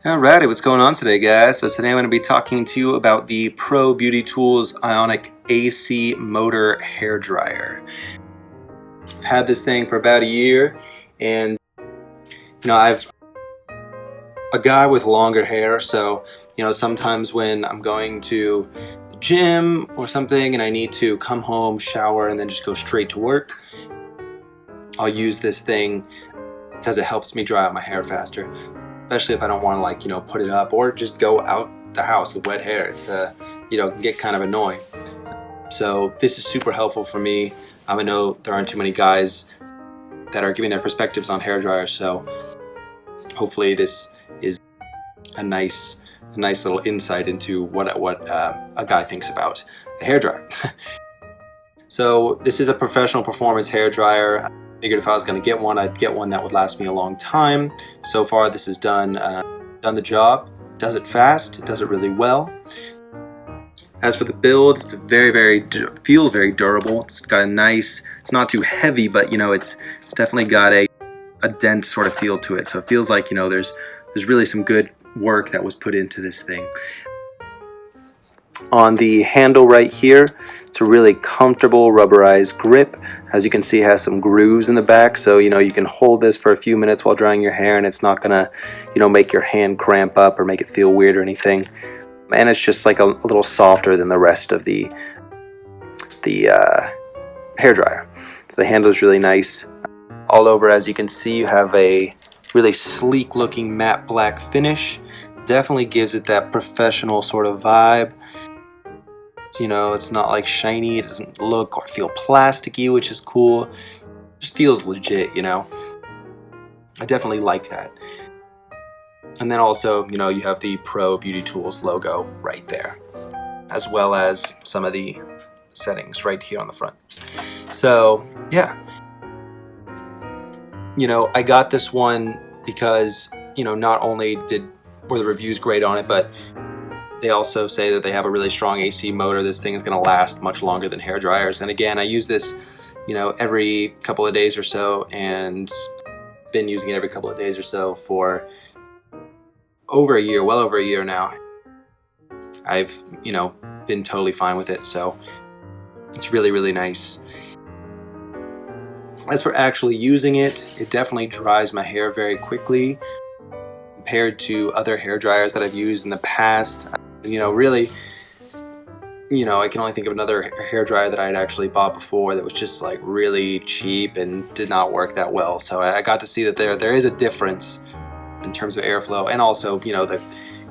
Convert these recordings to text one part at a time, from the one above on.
Alrighty, what's going on today, guys? So today I'm going to be talking to you about the Pro Beauty Tools IONIC AC Motor Hair Dryer. I've had this thing for about a year, and I've a guy with longer hair, so sometimes when I'm going to the gym or something and I need to come home, shower, and then just go straight to work, I'll use this thing because it helps me dry out my hair faster. Especially if I don't want to put it up or just go out the house with wet hair. It's can get kind of annoying. So this is super helpful for me. I know there aren't too many guys that are giving their perspectives on hair dryers, so hopefully this is a nice little insight into what a guy thinks about a hair dryer. So this is a professional performance hair dryer. Figured if I was going to get one, I'd get one that would last me a long time. So far this has done the job. Does it fast, it does it really well. As for the build, it's feels very durable. It's got a nice, it's not too heavy, but it's definitely got a dense sort of feel to it. So it feels like there's really some good work that was put into this thing. On the handle right here, it's a really comfortable rubberized grip. As you can see, it has some grooves in the back, so you can hold this for a few minutes while drying your hair, and it's not gonna make your hand cramp up or make it feel weird or anything. And it's just like a little softer than the rest of the hair dryer. So the handle is really nice. All over, as you can see, you have a really sleek looking matte black finish. Definitely gives it that professional sort of vibe. It's not like shiny, it doesn't look or feel plasticky, which is cool. It just feels legit, I definitely like that. And then also, you have the Pro Beauty Tools logo right there, as well as some of the settings right here on the front. So, yeah. I got this one because, not only were the reviews great on it, but they also say that they have a really strong AC motor. This thing is going to last much longer than hair dryers. And again, I use this, every couple of days or so, and been using it every couple of days or so for over a year, well over a year now. I've, been totally fine with it. So it's really, really nice. As for actually using it, it definitely dries my hair very quickly compared to other hair dryers that I've used in the past. Really, I can only think of another hair dryer that I had actually bought before that was just like really cheap and did not work that well. So I got to see that there is a difference in terms of airflow, and also, the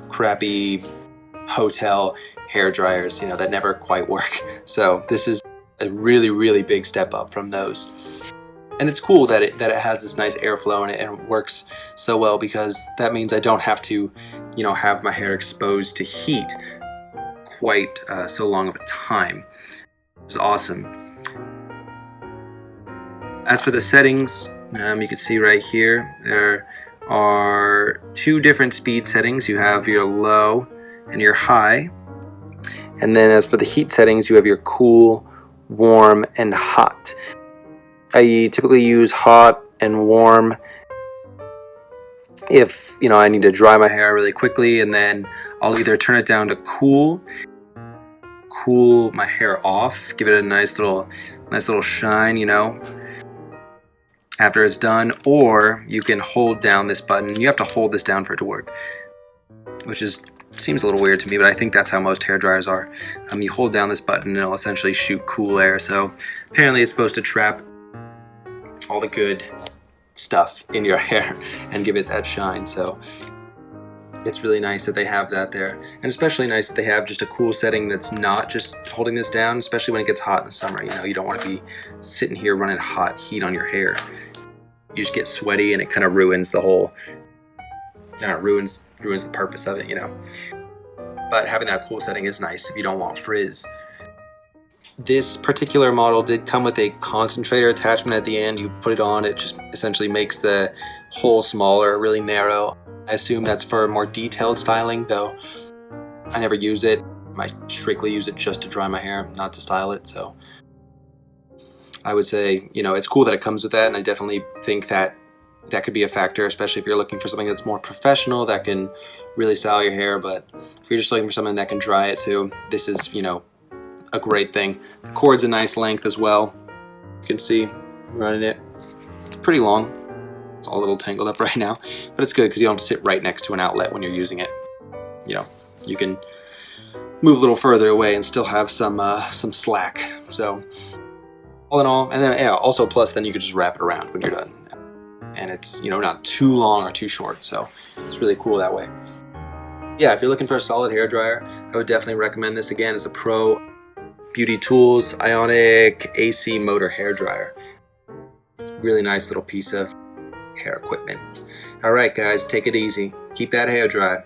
crappy hotel hair dryers, that never quite work. So this is a really, really big step up from those. And it's cool that it has this nice airflow in it and it works so well, because that means I don't have to, have my hair exposed to heat quite so long of a time. It's awesome. As for the settings, you can see right here, there are two different speed settings. You have your low and your high. And then as for the heat settings, you have your cool, warm, and hot. I typically use hot and warm if I need to dry my hair really quickly, and then I'll either turn it down to cool my hair off, give it a nice little shine, after it's done, or you can hold down this button. You have to hold this down for it to work, which seems a little weird to me, but I think that's how most hair dryers are. You hold down this button and it'll essentially shoot cool air. So apparently it's supposed to trap all the good stuff in your hair and give it that shine. So it's really nice that they have that there, and especially nice that they have just a cool setting that's not just holding this down, especially when it gets hot in the summer. You don't want to be sitting here running hot heat on your hair. You just get sweaty and it kind of ruins the whole, ruins the purpose of it, But having that cool setting is nice if you don't want frizz. This particular model did come with a concentrator attachment at the end. You put it on, it just essentially makes the hole smaller, really narrow. I assume that's for more detailed styling, though I never use it. I strictly use it just to dry my hair, not to style it. So I would say, it's cool that it comes with that, and I definitely think that that could be a factor, especially if you're looking for something that's more professional that can really style your hair. But if you're just looking for something that can dry it too, this is, you know, a great thing. The cord's a nice length as well. You can see running it. It's pretty long. It's all a little tangled up right now, but it's good because you don't have to sit right next to an outlet when you're using it. You know, you can move a little further away and still have some slack. So all in all, and then yeah, also plus then you could just wrap it around when you're done. And it's, you know, not too long or too short, so it's really cool that way. Yeah, if you're looking for a solid hair dryer, I would definitely recommend this. Again, it's a Pro Beauty Tools IONIC AC motor hair dryer. Really nice little piece of hair equipment. All right, guys, take it easy. Keep that hair dry.